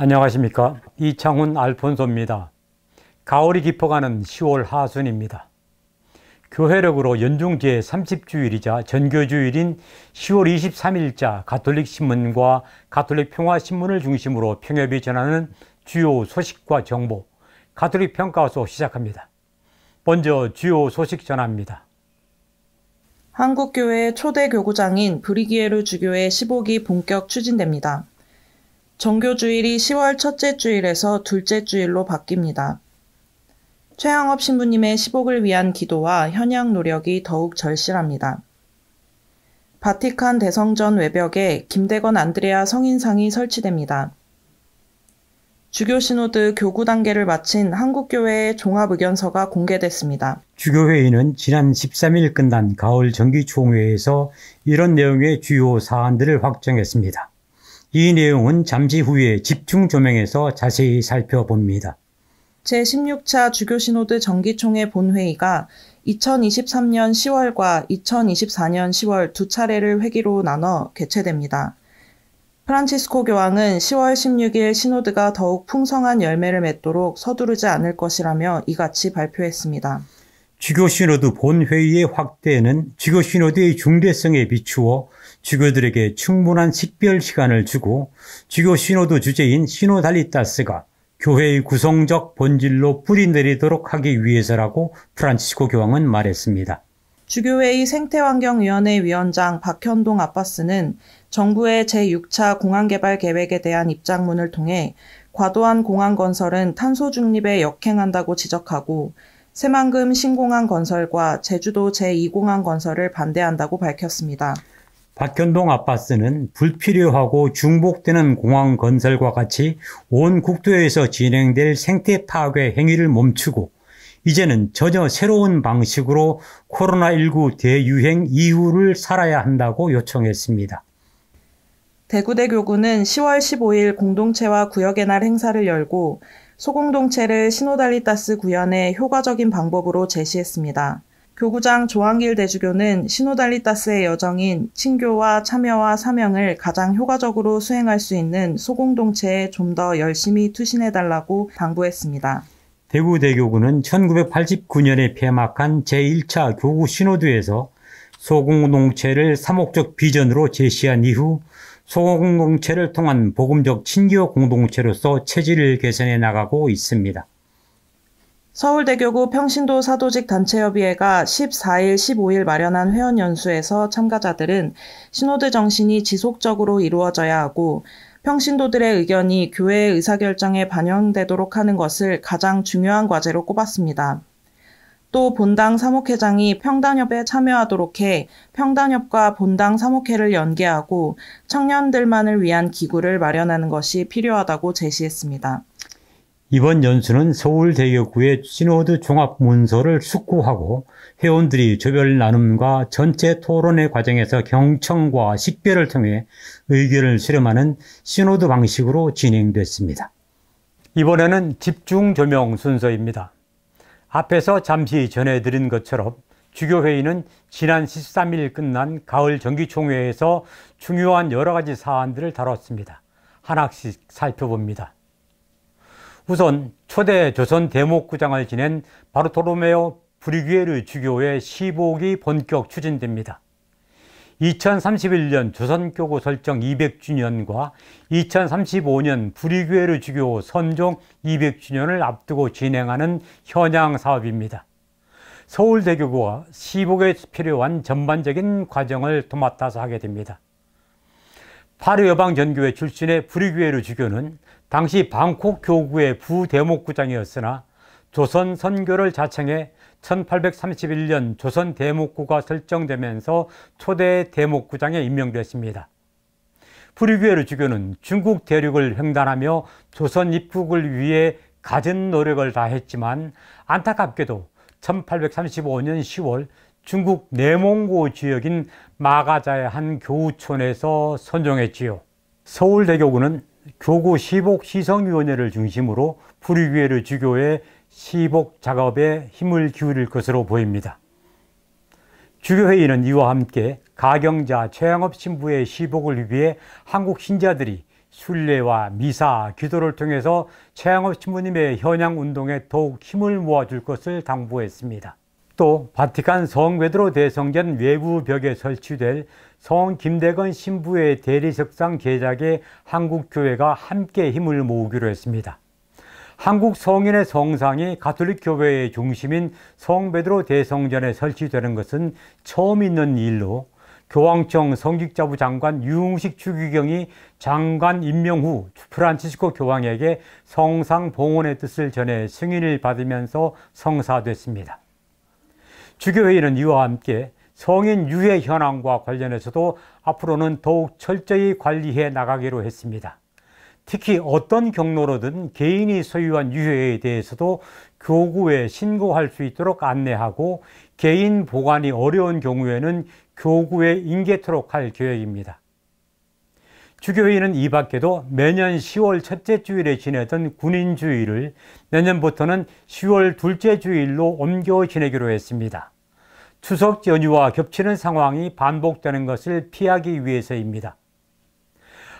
안녕하십니까. 이창훈 알폰소입니다. 가을이 깊어가는 10월 하순입니다. 교회력으로 연중 제30주일이자 전교주일인 10월 23일자 가톨릭신문과 가톨릭평화신문을 중심으로 평협이 전하는 주요 소식과 정보, 가톨릭 평가소 시작합니다. 먼저 주요 소식 전합니다. 한국교회의 초대 교구장인 브리기에르 주교의 시복이 본격 추진됩니다. 정교주일이 10월 첫째 주일에서 둘째 주일로 바뀝니다. 최영업 신부님의 시복을 위한 기도와 현양 노력이 더욱 절실합니다. 바티칸 대성전 외벽에 김대건 안드레아 성인상이 설치됩니다. 주교 시노드 교구 단계를 마친 한국교회의 종합의견서가 공개됐습니다. 주교회의는 지난 13일 끝난 가을 정기총회에서 이런 내용의 주요 사안들을 확정했습니다. 이 내용은 잠시 후에 집중 조명해서 자세히 살펴봅니다. 제16차 주교시노드 정기총회 본회의가 2023년 10월과 2024년 10월 두 차례를 회기로 나눠 개최됩니다. 프란치스코 교황은 10월 16일 시노드가 더욱 풍성한 열매를 맺도록 서두르지 않을 것이라며 이같이 발표했습니다. 주교시노드 본회의의 확대는 주교시노드의 중대성에 비추어 주교들에게 충분한 식별 시간을 주고 주교시노드 주제인 시노달리타스가 교회의 구성적 본질로 뿌리내리도록 하기 위해서라고 프란치스코 교황은 말했습니다. 주교회의 생태환경위원회 위원장 박현동 아빠스는 정부의 제6차 공항개발 계획에 대한 입장문을 통해 과도한 공항 건설은 탄소 중립에 역행한다고 지적하고 새만금 신공항 건설과 제주도 제2공항 건설을 반대한다고 밝혔습니다. 박현동 아빠스는 불필요하고 중복되는 공항 건설과 같이 온 국토에서 진행될 생태 파괴 행위를 멈추고 이제는 전혀 새로운 방식으로 코로나19 대유행 이후를 살아야 한다고 요청했습니다. 대구대 교구는 10월 15일 공동체와 구역의 날 행사를 열고 소공동체를 시노달리타스 구현의 효과적인 방법으로 제시했습니다. 교구장 조한길 대주교는 시노달리타스의 여정인 친교와 참여와 사명을 가장 효과적으로 수행할 수 있는 소공동체에 좀 더 열심히 투신해달라고 당부했습니다. 대구대교구는 1989년에 폐막한 제1차 교구 시노드에서 소공동체를 사목적 비전으로 제시한 이후 소공동체를 통한 복음적 친교 공동체로서 체질을 개선해 나가고 있습니다. 서울대교구 평신도 사도직 단체협의회가 14일, 15일 마련한 회원연수에서 참가자들은 시노드 정신이 지속적으로 이루어져야 하고 평신도들의 의견이 교회의 의사결정에 반영되도록 하는 것을 가장 중요한 과제로 꼽았습니다. 또 본당 사목회장이 평단협에 참여하도록 해 평단협과 본당 사목회를 연계하고 청년들만을 위한 기구를 마련하는 것이 필요하다고 제시했습니다. 이번 연수는 서울대교구의 시노드 종합문서를 숙고하고 회원들이 조별 나눔과 전체 토론회 과정에서 경청과 식별을 통해 의견을 수렴하는 시노드 방식으로 진행됐습니다. 이번에는 집중 조명 순서입니다. 앞에서 잠시 전해드린 것처럼 주교회의는 지난 13일 끝난 가을 정기총회에서 중요한 여러 가지 사안들을 다뤘습니다. 하나씩 살펴봅니다. 우선 초대 조선 대목구장을 지낸 바르토로메오 브리기에르 주교의 시복이 본격 추진됩니다. 2031년 조선교구 설정 200주년과 2035년 브리기에르 주교 선종 200주년을 앞두고 진행하는 현양 사업입니다. 서울대교구와 시복에 필요한 전반적인 과정을 도맡아서 하게 됩니다. 파르여방전교회 출신의 브리기에르 주교는 당시 방콕 교구의 부대목구장이었으나 조선 선교를 자청해 1831년 조선 대목구가 설정되면서 초대 대목구장에 임명됐습니다. 브리기에르 주교는 중국 대륙을 횡단하며 조선 입국을 위해 갖은 노력을 다했지만 안타깝게도 1835년 10월 중국 내몽고 지역인 마가자의 한 교우촌에서 선종했지요. 서울대교구는 교구 시복 시성위원회를 중심으로 브리기에르 주교의 시복 작업에 힘을 기울일 것으로 보입니다. 주교회의는 이와 함께 가경자 최영업 신부의 시복을 위해 한국 신자들이 순례와 미사, 기도를 통해서 최양업 신부님의 현향운동에 더욱 힘을 모아줄 것을 당부했습니다. 또 바티칸 성 베드로 대성전 외부 벽에 설치될 성 김대건 신부의 대리석상 제작에 한국교회가 함께 힘을 모으기로 했습니다. 한국 성인의 성상이 가톨릭 교회의 중심인 성 베드로 대성전에 설치되는 것은 처음 있는 일로 교황청 성직자부 장관 유흥식 추기경이 장관 임명 후 프란치스코 교황에게 성상 봉헌의 뜻을 전해 승인을 받으면서 성사됐습니다. 주교회의는 이와 함께 성인 유해 현황과 관련해서도 앞으로는 더욱 철저히 관리해 나가기로 했습니다. 특히 어떤 경로로든 개인이 소유한 유해에 대해서도 교구에 신고할 수 있도록 안내하고 개인 보관이 어려운 경우에는 교구에 인계토록 할 계획입니다. 주교회의는 이 밖에도 매년 10월 첫째 주일에 지내던 군인주일을 내년부터는 10월 둘째 주일로 옮겨 지내기로 했습니다. 추석 연휴와 겹치는 상황이 반복되는 것을 피하기 위해서입니다.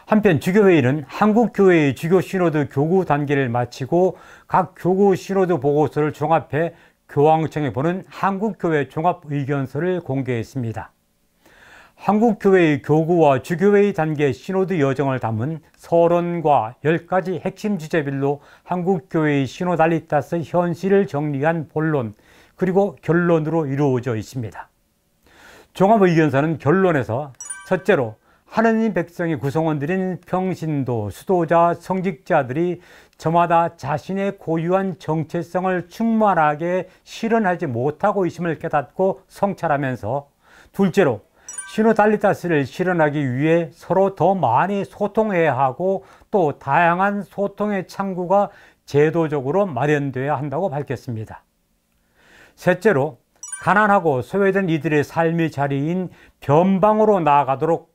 한편 주교회의는 한국교회의 주교 시노드 교구 단계를 마치고 각 교구 시노드 보고서를 종합해 교황청에 보낸 한국교회 종합의견서를 공개했습니다. 한국교회의 교구와 주교회의 단계 시노드 여정을 담은 서론과 10가지 핵심 주제별로 한국교회의 시노달리타스 현실을 정리한 본론 그리고 결론으로 이루어져 있습니다. 종합의견서는 결론에서 첫째로 하느님 백성의 구성원들인 평신도, 수도자, 성직자들이 저마다 자신의 고유한 정체성을 충만하게 실현하지 못하고 있음을 깨닫고 성찰하면서 둘째로 시노달리타스를 실현하기 위해 서로 더 많이 소통해야 하고 또 다양한 소통의 창구가 제도적으로 마련되어야 한다고 밝혔습니다. 셋째로 가난하고 소외된 이들의 삶의 자리인 변방으로 나아가도록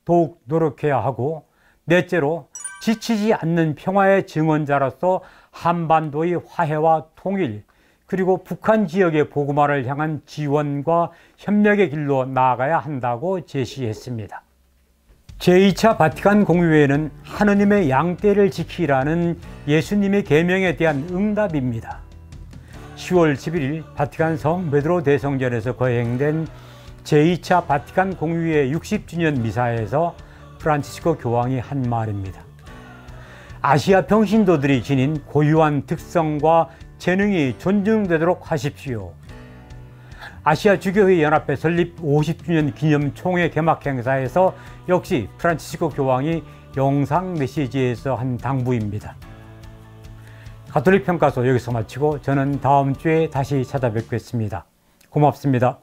더욱 노력해야 하고 넷째로 지치지 않는 평화의 증언자로서 한반도의 화해와 통일 그리고 북한 지역의 보고마를 향한 지원과 협력의 길로 나아가야 한다고 제시했습니다. 제2차 바티칸 공유회는 하느님의 양떼를 지키라는 예수님의 계명에 대한 응답입니다. 10월 11일 바티칸 성 베드로 대성전에서 거행된 제2차 바티칸 공유회 60주년 미사에서 프란치스코 교황이 한 말입니다. 아시아 평신도들이 지닌 고유한 특성과 재능이 존중되도록 하십시오. 아시아 주교회 연합회 설립 50주년 기념 총회 개막 행사에서 역시 프란치스코 교황이 영상 메시지에서 한 당부입니다. 가톨릭 평가소 여기서 마치고 저는 다음 주에 다시 찾아뵙겠습니다. 고맙습니다.